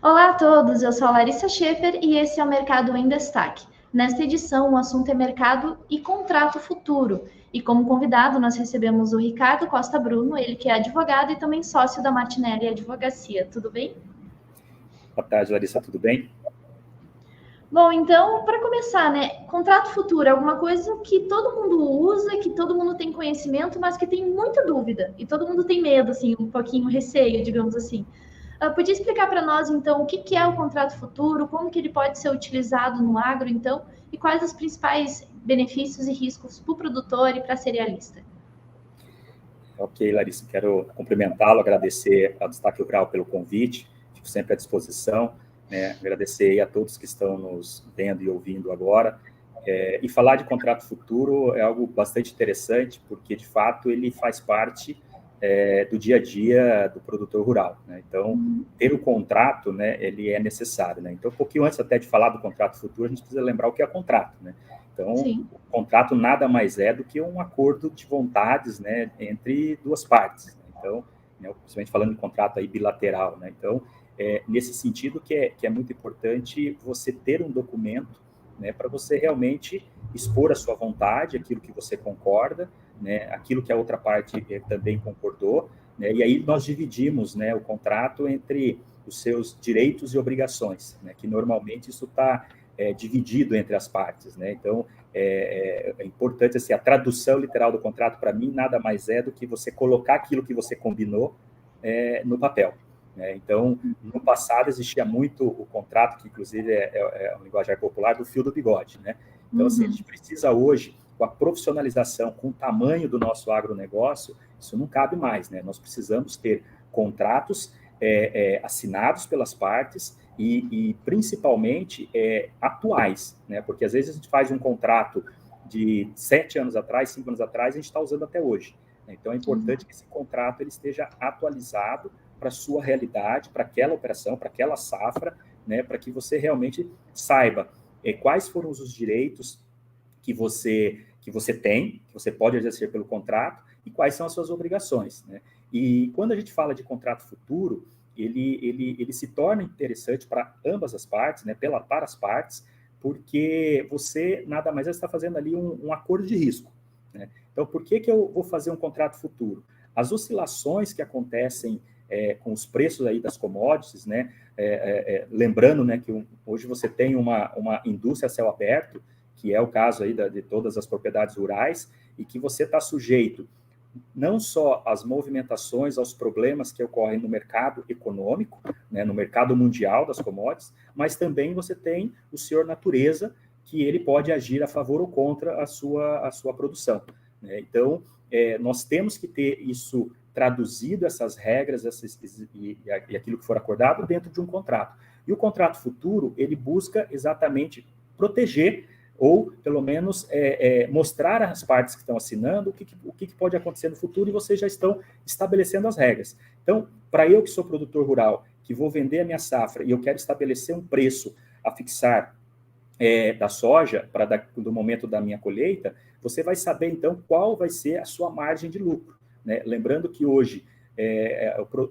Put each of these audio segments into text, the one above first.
Olá a todos, eu sou a Larissa Scheffer e esse é o Mercado em Destaque. Nesta edição, o assunto é mercado e contrato futuro. E como convidado, nós recebemos o Ricardo Costa Bruno, ele que é advogado e também sócio da Martinelli Advocacia. Tudo bem? Boa tarde, Larissa, tudo bem? Bom, então, para começar, né? Contrato futuro é alguma coisa que todo mundo usa, que todo mundo tem conhecimento, mas que tem muita dúvida. E todo mundo tem medo, assim, um pouquinho receio, digamos assim. Podia explicar para nós, então, o que que é o contrato futuro, como que ele pode ser utilizado no agro, então, e quais os principais benefícios e riscos para o produtor e para a cerealista? Ok, Larissa, quero cumprimentá-lo, agradecer ao Destaque Rural pelo convite, fico sempre à disposição, né? Agradecer a todos que estão nos vendo e ouvindo agora. E falar de contrato futuro é algo bastante interessante, porque, de fato, ele faz parte do dia a dia do produtor rural, né? Então, ter o contrato, né, ele é necessário, né? Então, um pouquinho antes até de falar do contrato futuro, a gente precisa lembrar o que é contrato, né? Então, Sim. o contrato nada mais é do que um acordo de vontades, né, entre duas partes, né? Então, né, principalmente falando de contrato aí bilateral, né? Então, nesse sentido que é muito importante você ter um documento, né, para você realmente expor a sua vontade, aquilo que você concorda, né, aquilo que a outra parte também concordou, né, e aí nós dividimos, né, o contrato entre os seus direitos e obrigações, né, que normalmente isso está dividido entre as partes, né? Então, é importante, assim, a tradução literal do contrato, para mim, nada mais é do que você colocar aquilo que você combinou no papel, né? Então, no passado existia muito o contrato, que inclusive é um linguajar popular, do fio do bigode, né? Então, assim, a Uhum. gente precisa hoje, com a profissionalização, com o tamanho do nosso agronegócio, isso não cabe mais, né? Nós precisamos ter contratos assinados pelas partes e principalmente atuais, né? Porque às vezes a gente faz um contrato de 7 anos atrás, 5 anos atrás, a gente está usando até hoje, né? Então é importante que esse contrato ele esteja atualizado para a sua realidade, para aquela operação, para aquela safra, né? Para que você realmente saiba quais foram os direitos que você tem, que você pode exercer pelo contrato, e quais são as suas obrigações, né? E quando a gente fala de contrato futuro, ele se torna interessante para ambas as partes, né, para as partes, porque você nada mais está fazendo ali um acordo de risco, né? Então, por que eu vou fazer um contrato futuro? As oscilações que acontecem com os preços aí das commodities, né? Lembrando, né, que hoje você tem uma indústria a céu aberto, que é o caso aí de todas as propriedades rurais, e que você está sujeito não só às movimentações, aos problemas que ocorrem no mercado econômico, né, no mercado mundial das commodities, mas também você tem o senhor natureza, que ele pode agir a favor ou contra a sua produção, né? Então, nós temos que ter isso traduzido, essas regras e aquilo que for acordado dentro de um contrato. E o contrato futuro, ele busca exatamente proteger ou, pelo menos, mostrar às partes que estão assinando o que pode acontecer no futuro e vocês já estão estabelecendo as regras. Então, para eu que sou produtor rural, que vou vender a minha safra e eu quero estabelecer um preço a fixar da soja do momento da minha colheita, você vai saber, então, qual vai ser a sua margem de lucro, né? Lembrando que hoje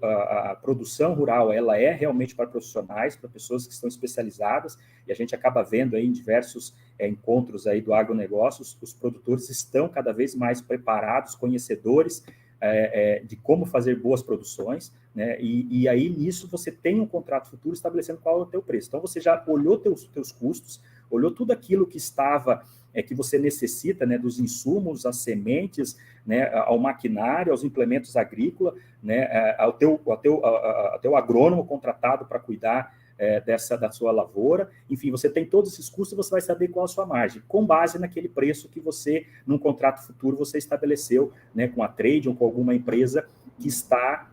a produção rural ela é realmente para profissionais, para pessoas que estão especializadas, e a gente acaba vendo aí em diversos encontros aí do agronegócio, os produtores estão cada vez mais preparados, conhecedores de como fazer boas produções, né? E aí nisso você tem um contrato futuro estabelecendo qual é o teu preço. Então você já olhou teus custos, olhou tudo aquilo que estava que você necessita, né, dos insumos, as sementes, né, ao maquinário, aos implementos agrícolas, né, ao teu agrônomo contratado para cuidar da sua lavoura. Enfim, você tem todos esses custos e você vai saber qual a sua margem, com base naquele preço que você, num contrato futuro, você estabeleceu, né, com a trade ou com alguma empresa que está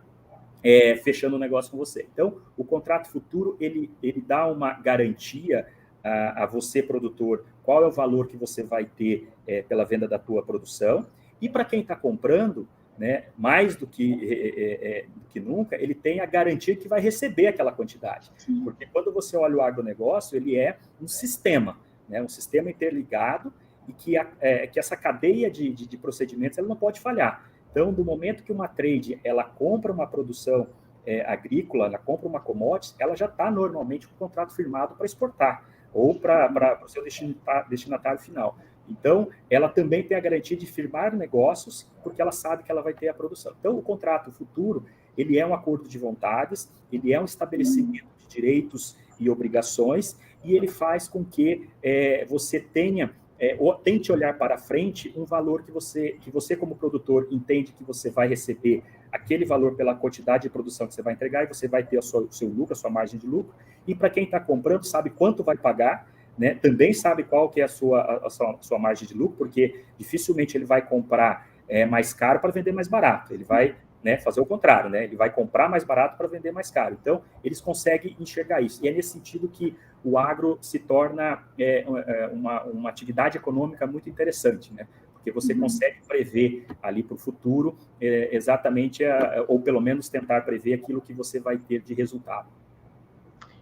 fechando o negócio com você. Então, o contrato futuro, ele dá uma garantia a você, produtor, qual é o valor que você vai ter pela venda da tua produção, e para quem está comprando, né, mais do que nunca, ele tem a garantia que vai receber aquela quantidade. Sim. Porque quando você olha o agronegócio, ele é um sistema, né, um sistema interligado, e que essa cadeia de procedimentos ela não pode falhar. Então, do momento que uma trade ela compra uma produção agrícola, ela compra uma commodity, ela já está normalmente com o contrato firmado para exportar, ou para o seu destinatário final. Então, ela também tem a garantia de firmar negócios, porque ela sabe que ela vai ter a produção. Então, o contrato futuro, ele é um acordo de vontades, ele é um estabelecimento de direitos e obrigações, e ele faz com que você tente olhar para frente um valor que você, como produtor, entende que você vai receber aquele valor pela quantidade de produção que você vai entregar, e você vai ter o seu lucro, a sua margem de lucro, e para quem está comprando, sabe quanto vai pagar, né? Também sabe qual que é a sua margem de lucro, porque dificilmente ele vai comprar mais caro para vender mais barato, ele vai, né, fazer o contrário, né? Ele vai comprar mais barato para vender mais caro. Então, eles conseguem enxergar isso. E é nesse sentido que o agro se torna uma atividade econômica muito interessante, né? Porque você consegue prever ali para o futuro exatamente, ou pelo menos tentar prever aquilo que você vai ter de resultado.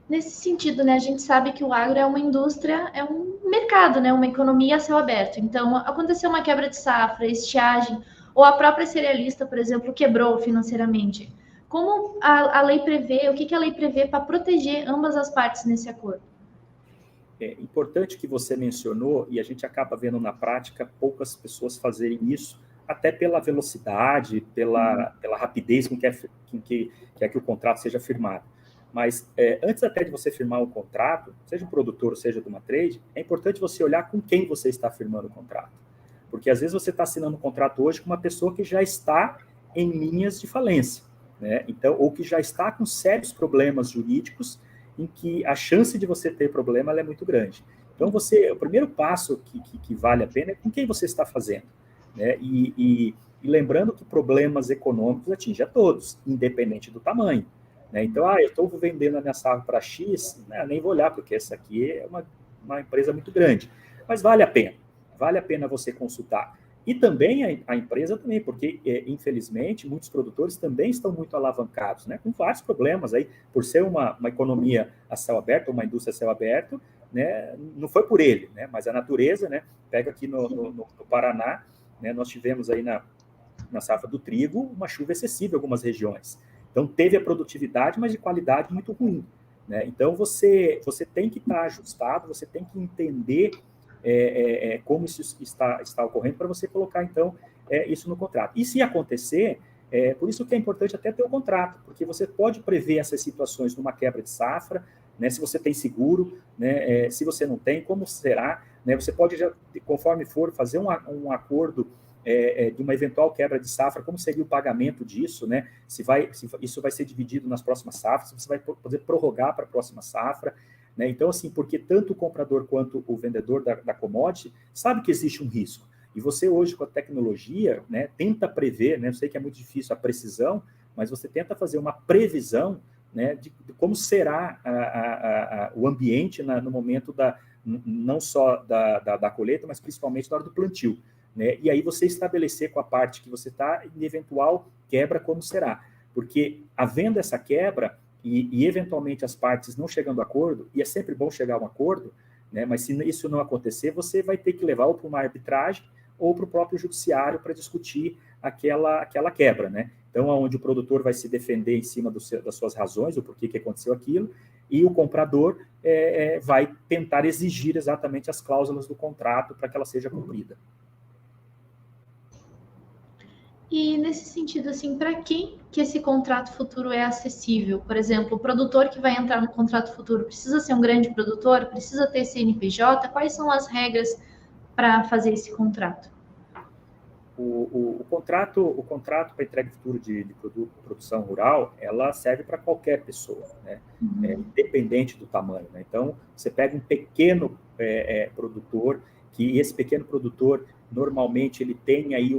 Nesse sentido, né, a gente sabe que o agro é uma indústria, é um mercado, né, uma economia a céu aberto. Então, aconteceu uma quebra de safra, estiagem, ou a própria cerealista, por exemplo, quebrou financeiramente. Como a lei prevê, o que a lei prevê para proteger ambas as partes nesse acordo? É importante que você mencionou, e a gente acaba vendo na prática poucas pessoas fazerem isso, até pela velocidade, pela rapidez com que o contrato seja firmado. Mas antes até de você firmar um contrato, seja um produtor ou seja de uma trade, é importante você olhar com quem você está firmando o contrato. Porque às vezes você está assinando um contrato hoje com uma pessoa que já está em linhas de falência, né? Então, ou que já está com sérios problemas jurídicos, em que a chance de você ter problema ela é muito grande. Então, o primeiro passo que vale a pena é com quem você está fazendo, né? E lembrando que problemas econômicos atingem a todos, independente do tamanho, né? Então, eu estou vendendo a minha safra para X, né? Nem vou olhar, porque essa aqui é uma empresa muito grande. Mas vale a pena você consultar. E também a empresa também, porque, infelizmente, muitos produtores também estão muito alavancados, né, com vários problemas aí, por ser uma economia a céu aberto, uma indústria a céu aberto, né, não foi por ele, né, mas a natureza, né, pega aqui no Paraná, né, nós tivemos aí na safra do trigo uma chuva excessiva em algumas regiões. Então, teve a produtividade, mas de qualidade muito ruim, né? Então, você tem que estar ajustado, você tem que entender como isso está ocorrendo, para você colocar, então, isso no contrato. E se acontecer, por isso que é importante até ter o contrato, porque você pode prever essas situações numa quebra de safra, né, se você tem seguro, né, se você não tem, como será, né, você pode, conforme for, fazer um acordo de uma eventual quebra de safra, como seria o pagamento disso, né, se isso vai ser dividido nas próximas safras, se você vai poder prorrogar para a próxima safra, né? Então, assim, porque tanto o comprador quanto o vendedor da commodity sabe que existe um risco. E você hoje, com a tecnologia, né, tenta prever, né, eu sei que é muito difícil a precisão, mas você tenta fazer uma previsão, né, de como será o ambiente no momento não só da colheita, mas principalmente na hora do plantio, né? E aí você estabelecer com a parte que você está, em eventual quebra, como será. Porque havendo essa quebra, e eventualmente as partes não chegando a acordo, e é sempre bom chegar a um acordo, né, mas se isso não acontecer, você vai ter que levar ou para uma arbitragem ou para o próprio judiciário para discutir aquela quebra, né? Então, onde o produtor vai se defender em cima das suas razões, o porquê que aconteceu aquilo, e o comprador vai tentar exigir exatamente as cláusulas do contrato para que ela seja cumprida. E nesse sentido, assim, para quem que esse contrato futuro é acessível? Por exemplo, o produtor que vai entrar no contrato futuro precisa ser um grande produtor? Precisa ter CNPJ? Quais são as regras para fazer esse contrato? O contrato para entrega futuro de produção rural, ela serve para qualquer pessoa, né? Independente do tamanho, né? Então, você pega um pequeno produtor, que esse pequeno produtor, normalmente, ele tem aí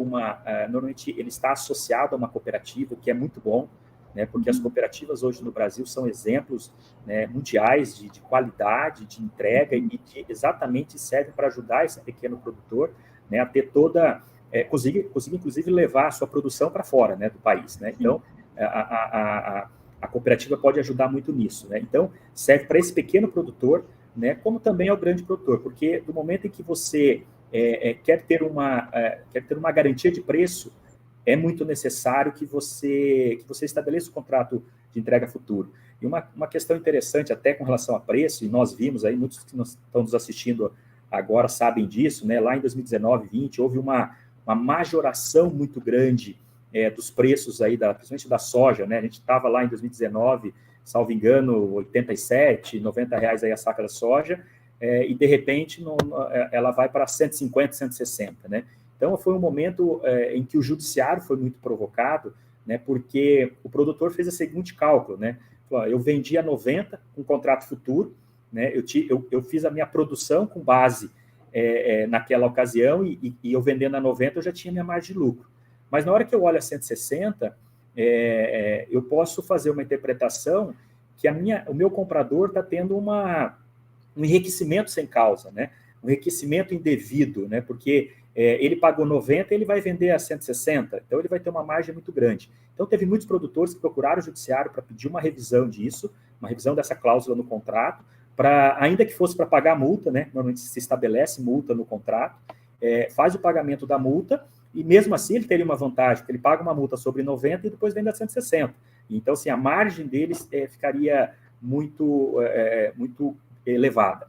normalmente, ele está associado a uma cooperativa, que é muito bom, né? Porque as cooperativas hoje no Brasil são exemplos, né, mundiais de qualidade, de entrega, e que exatamente servem para ajudar esse pequeno produtor, né, a ter conseguir, inclusive, levar a sua produção para fora, né, do país, né? Então, a cooperativa pode ajudar muito nisso, né? Então, serve para esse pequeno produtor, né, como também ao grande produtor, porque do momento em que você quer ter uma garantia de preço, é muito necessário que você estabeleça o contrato de entrega futuro. E uma questão interessante até com relação a preço, e nós vimos aí, muitos que estão nos assistindo agora sabem disso, né? Lá em 2019, 2020, houve uma majoração muito grande dos preços aí, principalmente da soja, né? A gente estava lá em 2019, salvo engano, 87, 90 reais aí a saca da soja, e de repente ela vai para 150, 160, né? Então foi um momento em que o judiciário foi muito provocado, né? Porque o produtor fez o seguinte cálculo, né? Eu vendi a 90 com contrato futuro, né? Eu fiz a minha produção com base naquela ocasião e eu vendendo a 90 eu já tinha minha margem de lucro. Mas na hora que eu olho a 160, eu posso fazer uma interpretação que o meu comprador está tendo um enriquecimento sem causa, né? Um enriquecimento indevido, né? Porque ele pagou 90, ele vai vender a 160, então ele vai ter uma margem muito grande. Então teve muitos produtores que procuraram o judiciário para pedir uma revisão disso, uma revisão dessa cláusula no contrato, ainda que fosse para pagar a multa, né? Normalmente se estabelece multa no contrato, faz o pagamento da multa, e mesmo assim ele teria uma vantagem, porque ele paga uma multa sobre 90 e depois vende a 160. Então, assim, a margem deles ficaria muito elevada.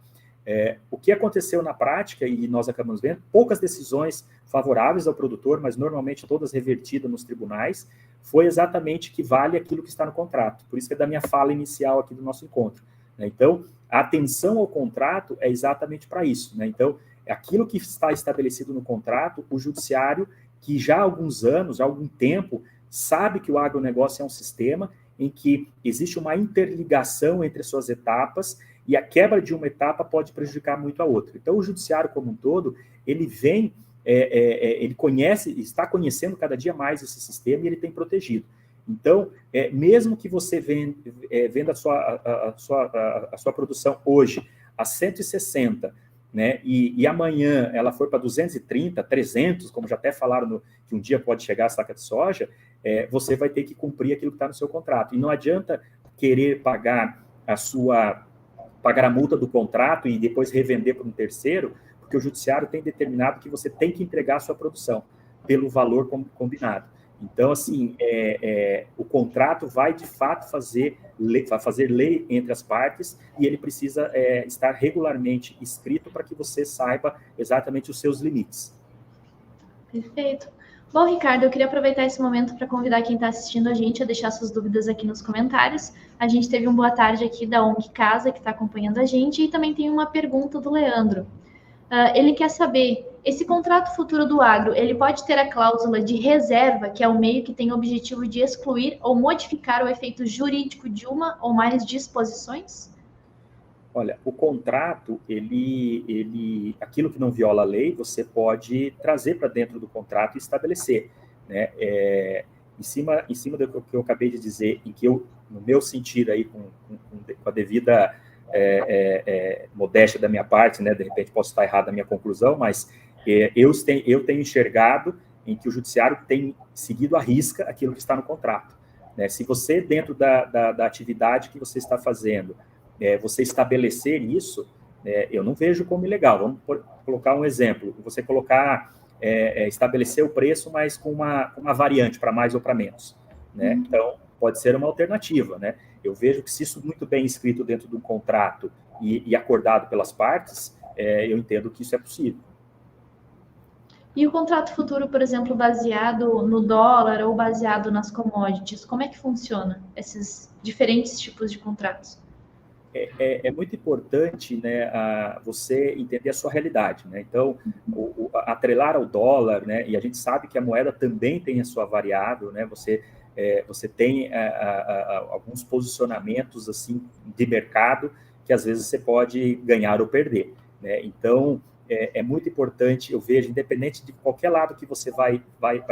O que aconteceu na prática, e nós acabamos vendo, poucas decisões favoráveis ao produtor, mas normalmente todas revertidas nos tribunais, foi exatamente que vale aquilo que está no contrato. Por isso que é da minha fala inicial aqui do nosso encontro. Então, a atenção ao contrato é exatamente para isso, né? Então, aquilo que está estabelecido no contrato, o judiciário, que já há alguns anos, há algum tempo, sabe que o agronegócio é um sistema em que existe uma interligação entre as suas etapas e a quebra de uma etapa pode prejudicar muito a outra. Então, o judiciário como um todo, ele vem, ele conhece, está conhecendo cada dia mais esse sistema e ele tem protegido. Então, mesmo que você venda a sua produção hoje a 160, né, e amanhã ela for para 230, 300, como já até falaram que um dia pode chegar a saca de soja, você vai ter que cumprir aquilo que está no seu contrato. E não adianta querer pagar a multa do contrato e depois revender para um terceiro, porque o judiciário tem determinado que você tem que entregar a sua produção pelo valor combinado. Então, assim, o contrato vai, de fato, fazer lei entre as partes e ele precisa estar regularmente escrito para que você saiba exatamente os seus limites. Perfeito. Bom, Ricardo, eu queria aproveitar esse momento para convidar quem está assistindo a gente a deixar suas dúvidas aqui nos comentários. A gente teve um boa tarde aqui da ONG Casa, que está acompanhando a gente, e também tem uma pergunta do Leandro. Ele quer saber, esse contrato futuro do agro, ele pode ter a cláusula de reserva, que é o meio que tem o objetivo de excluir ou modificar o efeito jurídico de uma ou mais disposições? Olha, o contrato, aquilo que não viola a lei, você pode trazer para dentro do contrato e estabelecer, né? Em cima do que eu acabei de dizer, em que no meu sentido aí, com a devida modéstia da minha parte, né? De repente posso estar errado na minha conclusão, mas eu tenho enxergado em que o judiciário tem seguido à risca aquilo que está no contrato, né? Se você, dentro da atividade que você está fazendo, você estabelecer isso, eu não vejo como ilegal. Vamos colocar um exemplo, você estabelecer o preço, mas com uma variante, para mais ou para menos, né? Então, pode ser uma alternativa, né? Eu vejo que se isso muito bem escrito dentro de um contrato e acordado pelas partes, eu entendo que isso é possível. E o contrato futuro, por exemplo, baseado no dólar ou baseado nas commodities, como é que funciona esses diferentes tipos de contratos? É muito importante, né, você entender a sua realidade, né? Então, atrelar ao dólar, né? E a gente sabe que a moeda também tem a sua variável, né? Você tem alguns posicionamentos assim de mercado que às vezes você pode ganhar ou perder, né? Então, é muito importante, eu vejo, independente de qualquer lado que você vai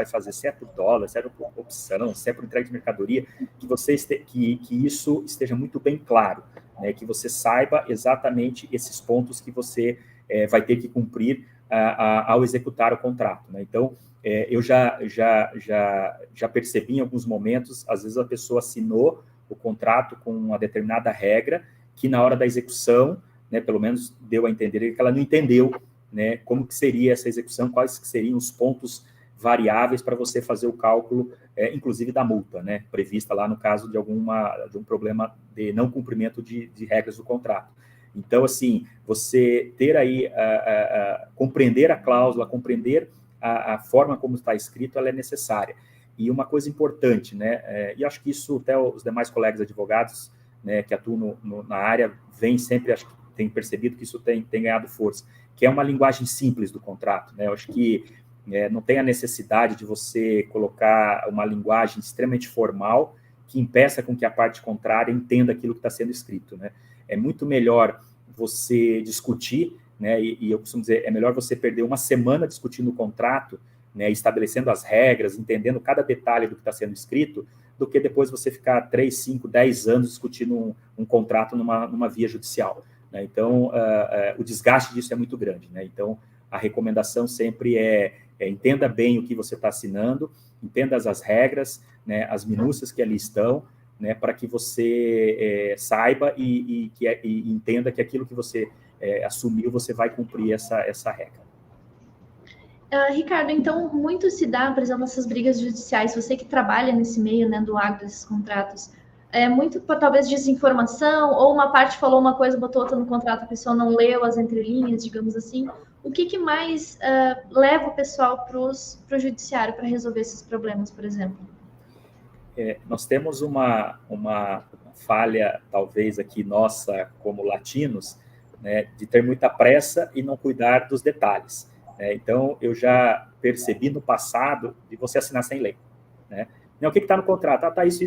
fazer, se é por dólar, se é por opção, se é por entrega de mercadoria, que isso esteja muito bem claro, né, que você saiba exatamente esses pontos que você vai ter que cumprir ao executar o contrato, né? Então, eu já percebi em alguns momentos, às vezes a pessoa assinou o contrato com uma determinada regra, que na hora da execução, né, pelo menos deu a entender que ela não entendeu, né, como que seria essa execução, quais que seriam os pontos variáveis para você fazer o cálculo, inclusive da multa, né, prevista lá no caso de um problema de não cumprimento de regras do contrato. Então, assim, você ter aí, compreender a cláusula, compreender a forma como está escrito, ela é necessária. E uma coisa importante, né, e acho que isso até os demais colegas advogados, né, que atuam na área, vêm sempre, acho que tem percebido que isso tem ganhado força, que é uma linguagem simples do contrato, né, eu acho que não tem a necessidade de você colocar uma linguagem extremamente formal que impeça com que a parte contrária entenda aquilo que está sendo escrito, né. É muito melhor você discutir, né, e eu costumo dizer, é melhor você perder uma semana discutindo o contrato, né, estabelecendo as regras, entendendo cada detalhe do que está sendo escrito, do que depois você ficar 3, 5, 10 anos discutindo um contrato numa via judicial, né? Então, o desgaste disso é muito grande, né? Então, a recomendação sempre entenda bem o que você está assinando, entenda as regras, né, as minúcias que ali estão, né, para que você saiba e entenda que aquilo que você assumiu, você vai cumprir essa regra. Ricardo, então, muito se dá, por exemplo, essas brigas judiciais, você que trabalha nesse meio, né, do agro, desses contratos, muito, talvez, desinformação, ou uma parte falou uma coisa, botou outra no contrato, a pessoa não leu as entrelinhas, digamos assim. O que mais leva o pessoal para o judiciário para resolver esses problemas, por exemplo? Nós temos uma falha, talvez, aqui nossa, como latinos, né, de ter muita pressa e não cuidar dos detalhes. Então, eu já percebi no passado de você assinar sem lei, né? Não, o que está no contrato? Tá isso,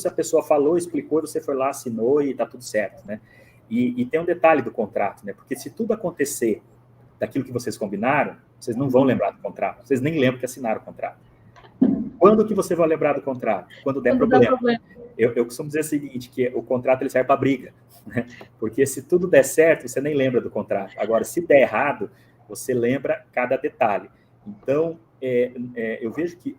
a pessoa falou, explicou, você foi lá, assinou e está tudo certo, né? E tem um detalhe do contrato, né? Porque se tudo acontecer daquilo que vocês combinaram, vocês não vão lembrar do contrato, vocês nem lembram que assinaram o contrato. Quando que você vai lembrar do contrato? Quando der problema. Eu costumo dizer o seguinte, que o contrato ele serve para briga, né? Porque se tudo der certo, você nem lembra do contrato. Agora, se der errado, você lembra cada detalhe. Então, eu vejo que,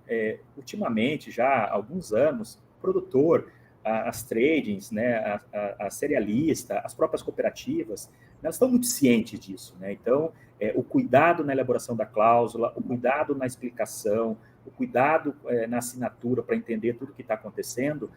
ultimamente, já há alguns anos, o produtor, as tradings, né, a cerealista, as próprias cooperativas, elas estão muito cientes disso, né? Então, o cuidado na elaboração da cláusula, o cuidado na explicação, o cuidado na assinatura para entender tudo o que está acontecendo,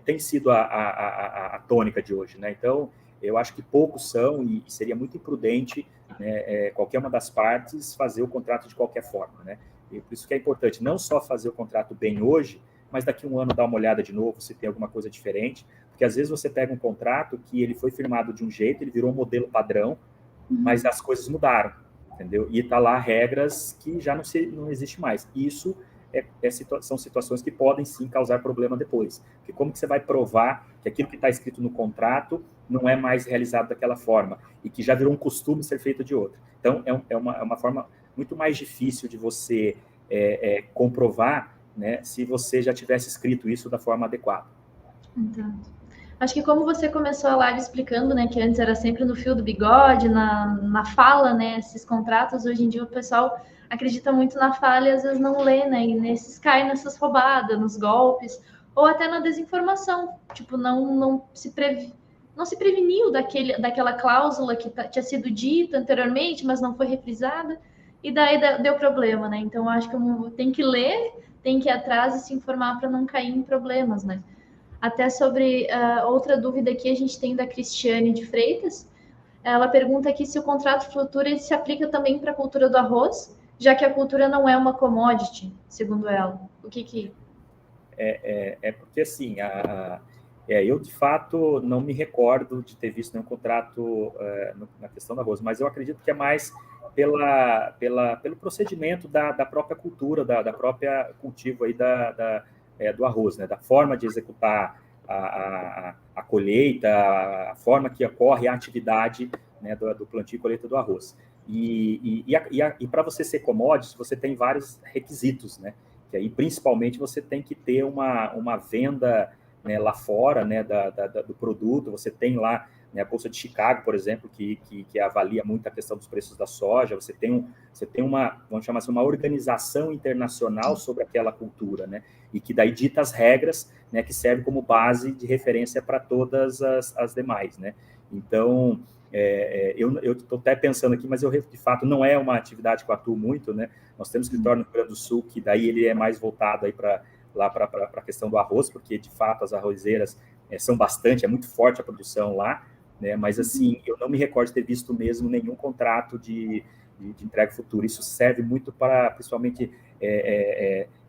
tem sido a tônica de hoje, né? Então, eu acho que poucos são e seria muito imprudente, né, qualquer uma das partes fazer o contrato de qualquer forma, né? E por isso que é importante não só fazer o contrato bem hoje, mas daqui a um ano dar uma olhada de novo se tem alguma coisa diferente, porque às vezes você pega um contrato que ele foi firmado de um jeito, ele virou um modelo padrão, mas as coisas mudaram, entendeu? E está lá regras que já não existe mais. Isso são situações que podem sim causar problema depois. Porque como que você vai provar que aquilo que está escrito no contrato não é mais realizado daquela forma e que já virou um costume ser feito de outra? Então, é uma forma muito mais difícil de você comprovar, né, se você já tivesse escrito isso da forma adequada. Entendo. Acho que como você começou a live explicando, né, que antes era sempre no fio do bigode, na fala, né, esses contratos, hoje em dia o pessoal acredita muito na fala e às vezes não lê, né, e cai nessas roubadas, nos golpes, ou até na desinformação, tipo, não se preveniu daquela cláusula que tinha sido dita anteriormente, mas não foi refrisada, e daí deu problema, né, então acho que tem que ler, tem que ir atrás e se informar para não cair em problemas, né. Até sobre outra dúvida que a gente tem da Cristiane de Freitas, ela pergunta aqui se o contrato futura se aplica também para a cultura do arroz, já que a cultura não é uma commodity, segundo ela. O que porque, assim, eu, de fato, não me recordo de ter visto nenhum contrato na questão do arroz, mas eu acredito que é mais pelo procedimento da própria cultura, da própria cultivo aí do arroz, né? Da forma de executar a colheita, a forma que ocorre a atividade, né, do plantio e colheita do arroz. E para você ser commodity, você tem vários requisitos, né? Que aí, principalmente, você tem que ter uma venda, né, lá fora, né, do produto. Você tem lá, né, a Bolsa de Chicago, por exemplo, que avalia muito a questão dos preços da soja. Você tem uma, vamos chamar assim, uma organização internacional sobre aquela cultura, né, e que daí dita as regras, né, que serve como base de referência para todas as demais, né. Então, Eu estou até pensando aqui, mas eu, de fato, não é uma atividade que eu atuo muito, né? Nós temos escritório no Rio Grande do Sul, que daí ele é mais voltado aí para a questão do arroz, porque, de fato, as arrozeiras são bastante, é muito forte a produção lá, né? Mas, assim, eu não me recordo de ter visto mesmo nenhum contrato de entrega futura. Isso serve muito para, principalmente,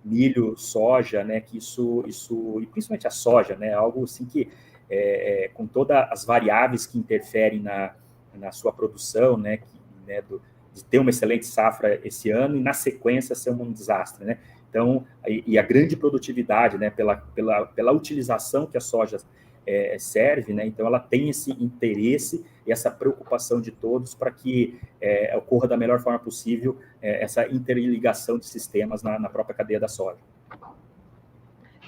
milho, soja, né? Que isso, e principalmente a soja, né? Algo assim que, com todas as variáveis que interferem na sua produção, né? De ter uma excelente safra esse ano e, na sequência, ser um desastre, né? Então, e a grande produtividade, né? Pela utilização que a soja serve, né? Então ela tem esse interesse e essa preocupação de todos para que ocorra da melhor forma possível essa interligação de sistemas na própria cadeia da soja.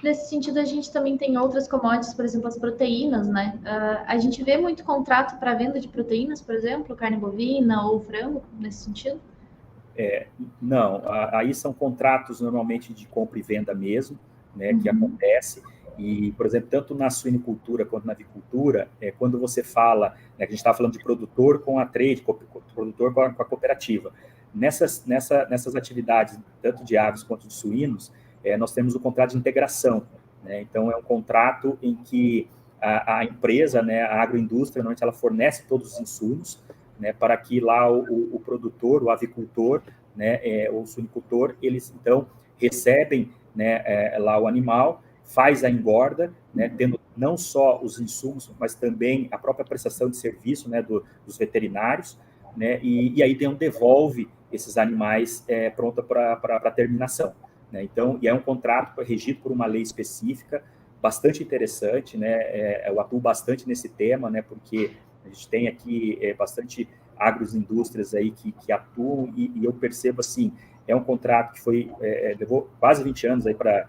Nesse sentido, a gente também tem outras commodities, por exemplo, as proteínas, né? A gente vê muito contrato para venda de proteínas, por exemplo, carne bovina ou frango, nesse sentido? Não, aí são contratos normalmente de compra e venda mesmo, né, que acontece. E, por exemplo, tanto na suinicultura quanto na avicultura, quando você fala, né, que a gente estava falando de produtor com a trade, produtor com a cooperativa, nessas atividades, tanto de aves quanto de suínos, nós temos o contrato de integração, né? Então, é um contrato em que a empresa, né, a agroindústria, normalmente ela fornece todos os insumos, né, para que lá o produtor, o avicultor, né, o suinicultor, eles, então, recebem, né, lá o animal, faz a engorda, né, tendo não só os insumos, mas também a própria prestação de serviço, né, dos veterinários, né, e aí devolve esses animais pronta para terminação, né? Então, e é um contrato regido por uma lei específica, bastante interessante, né? Eu atuo bastante nesse tema, né, porque a gente tem aqui bastante agroindústrias aí que atuam e eu percebo assim, é um contrato que levou quase 20 anos aí para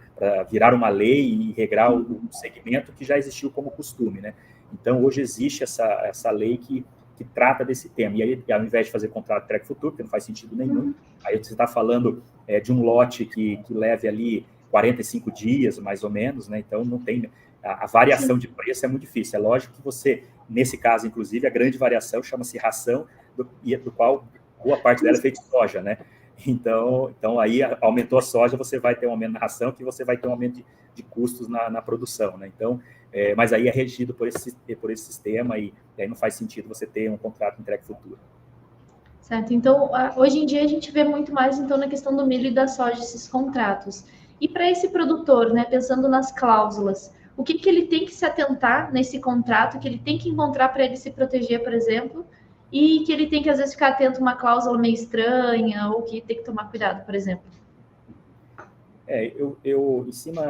virar uma lei e regrar o segmento que já existiu como costume, né? Então, hoje existe essa lei que trata desse tema. E aí, ao invés de fazer contrato de entrega futuro, que não faz sentido nenhum, aí você está falando de um lote que leve ali 45 dias, mais ou menos, né? Então, não tem... A variação de preço é muito difícil. É lógico que você, nesse caso, inclusive, a grande variação chama-se ração, do qual boa parte dela é feita de soja, né? Então aí aumentou a soja, você vai ter um aumento na ração, que você vai ter um aumento de custos na produção, né? Então, mas aí é regido por esse sistema e aí não faz sentido você ter um contrato de entrega futura. Certo. Então, hoje em dia a gente vê muito mais então na questão do milho e da soja esses contratos. E para esse produtor, né, pensando nas cláusulas, o que ele tem que se atentar nesse contrato, que ele tem que encontrar para ele se proteger, por exemplo, e que ele tem que às vezes ficar atento a uma cláusula meio estranha ou que tem que tomar cuidado, por exemplo? Em cima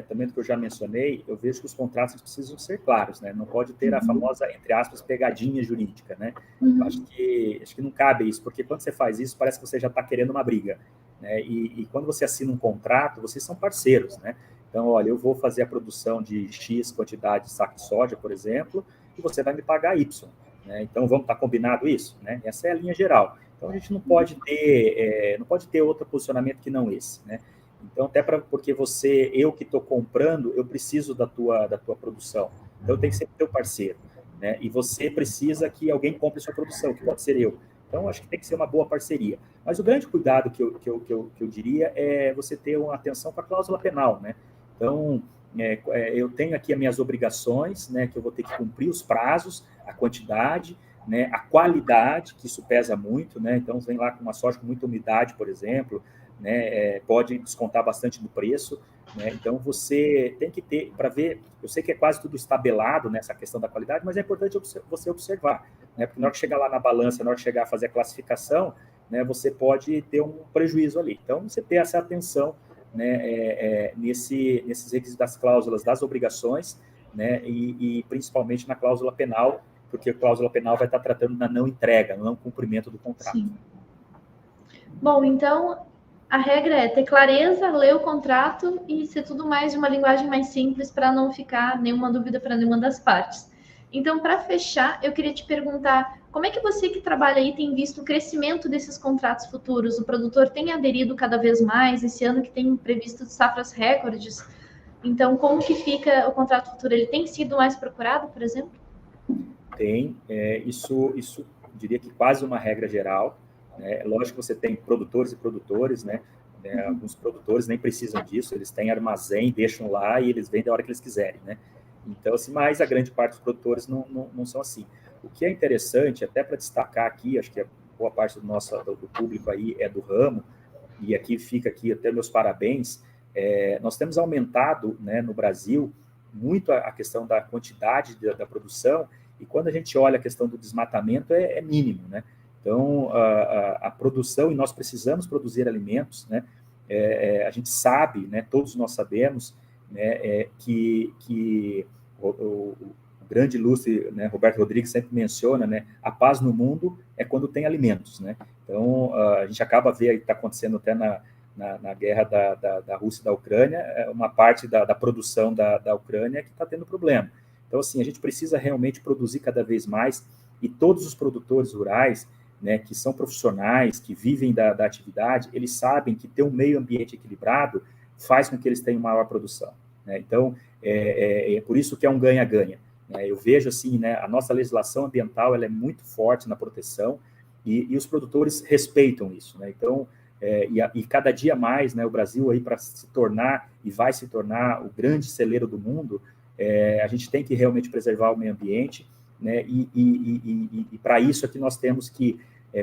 também do que eu já mencionei, eu vejo que os contratos precisam ser claros, né? Não pode ter a famosa, entre aspas, pegadinha jurídica, né? Acho que não cabe isso, porque quando você faz isso, parece que você já está querendo uma briga, né? E quando você assina um contrato, vocês são parceiros, né? Então, olha, eu vou fazer a produção de X quantidade de saco de soja, por exemplo, e você vai me pagar Y, né? Então, vamos estar combinado isso, né? Essa é a linha geral. Então, a gente não pode ter outro posicionamento que não esse, né? Então, até porque eu que estou comprando, eu preciso da tua produção. Então, eu tenho que ser teu parceiro, né? E você precisa que alguém compre sua produção, que pode ser eu. Então, acho que tem que ser uma boa parceria. Mas o grande cuidado que eu diria é você ter uma atenção com a cláusula penal, né? Então, eu tenho aqui as minhas obrigações, né? Que eu vou ter que cumprir os prazos, a quantidade, né? A qualidade, que isso pesa muito, né? Então, vem lá com uma soja com muita umidade, por exemplo, né, pode descontar bastante do preço, né? Então você tem que ter para ver. Eu sei que é quase tudo estabelado nessa questão da qualidade, mas é importante você observar, né? Porque na hora que chegar lá na balança, na hora que chegar a fazer a classificação, né, você pode ter um prejuízo ali. Então você ter essa atenção, né, nesses requisitos das cláusulas, das obrigações, né, e principalmente na cláusula penal, porque a cláusula penal vai estar tratando da não entrega, não cumprimento do contrato. Sim. Bom, então a regra é ter clareza, ler o contrato e ser tudo mais de uma linguagem mais simples para não ficar nenhuma dúvida para nenhuma das partes. Então, para fechar, eu queria te perguntar, como é que você que trabalha aí tem visto o crescimento desses contratos futuros? O produtor tem aderido cada vez mais, esse ano que tem previsto safras recordes. Então, como que fica o contrato futuro? Ele tem sido mais procurado, por exemplo? Tem, isso diria que quase uma regra geral, né? Lógico que você tem produtores e produtores, né? Alguns produtores nem precisam disso, eles têm armazém, deixam lá e eles vendem a hora que eles quiserem, né? Então, assim, mas a grande parte dos produtores não são assim. O que é interessante, até para destacar aqui, acho que a boa parte do público aí é do ramo, e aqui fica aqui até meus parabéns, nós temos aumentado, né, no Brasil muito a questão da quantidade da produção, e quando a gente olha a questão do desmatamento, é mínimo, né? Então, a produção, e nós precisamos produzir alimentos, né? A gente sabe, né, todos nós sabemos, né, que o grande ilustre, né, Roberto Rodrigues sempre menciona, né, a paz no mundo é quando tem alimentos, né? Então, a gente acaba vendo, está acontecendo até na guerra da Rússia e da Ucrânia, uma parte da produção da Ucrânia que está tendo problema. Então, assim, a gente precisa realmente produzir cada vez mais, e todos os produtores rurais, né, que são profissionais, que vivem da atividade, eles sabem que ter um meio ambiente equilibrado faz com que eles tenham maior produção, né? Então, é por isso que é um ganha-ganha, né? Eu vejo, assim, né, a nossa legislação ambiental ela é muito forte na proteção, e os produtores respeitam isso, né? Então, e cada dia mais, né, o Brasil aí para se tornar, e vai se tornar o grande celeiro do mundo, a gente tem que realmente preservar o meio ambiente, né? E para isso aqui nós temos que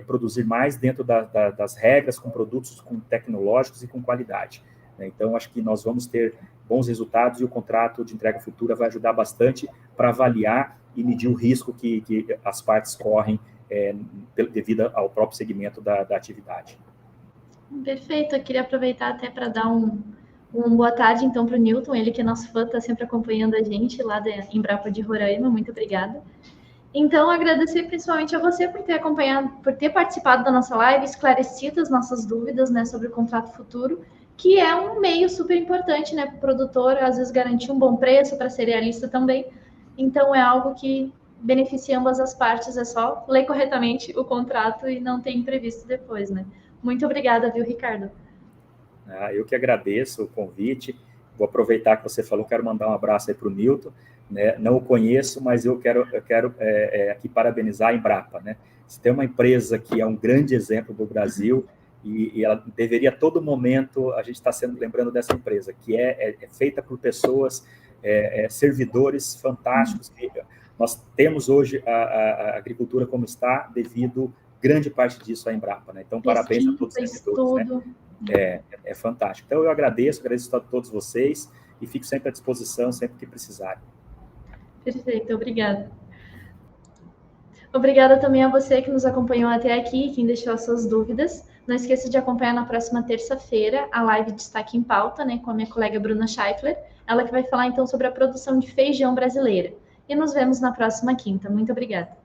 produzir mais dentro das regras, com produtos tecnológicos e com qualidade, né? Então, acho que nós vamos ter bons resultados, e o contrato de entrega futura vai ajudar bastante para avaliar e medir o risco que as partes correm devido ao próprio segmento da atividade. Perfeito, eu queria aproveitar até para dar uma boa tarde, então, para o Newton, ele que é nosso fã, está sempre acompanhando a gente lá da Embrapa de Roraima, muito obrigada. Então, agradecer principalmente a você por ter acompanhado, por ter participado da nossa live, esclarecido as nossas dúvidas, né, sobre o contrato futuro, que é um meio super importante, né, para o produtor, às vezes garantir um bom preço, para cerealista também. Então, é algo que beneficia ambas as partes, é só ler corretamente o contrato e não ter imprevisto depois, né? Muito obrigada, viu, Ricardo? Eu que agradeço o convite. Vou aproveitar que você falou, quero mandar um abraço aí para o Newton, né? Não o conheço, mas eu quero aqui parabenizar a Embrapa, né? Se tem uma empresa que é um grande exemplo do Brasil, e ela deveria, a todo momento, a gente está lembrando dessa empresa, que é feita por pessoas, servidores fantásticos. Nós temos hoje a agricultura como está, devido grande parte disso à Embrapa, né? Então, parabéns a todos os servidores, né? É fantástico. Então, eu agradeço a todos vocês, e fico sempre à disposição, sempre que precisarem. Perfeito, obrigada. Obrigada também a você que nos acompanhou até aqui, quem deixou as suas dúvidas. Não esqueça de acompanhar na próxima terça-feira a live Destaque em Pauta, né, com a minha colega Bruna Scheifler, ela que vai falar então sobre a produção de feijão brasileira. E nos vemos na próxima quinta. Muito obrigada.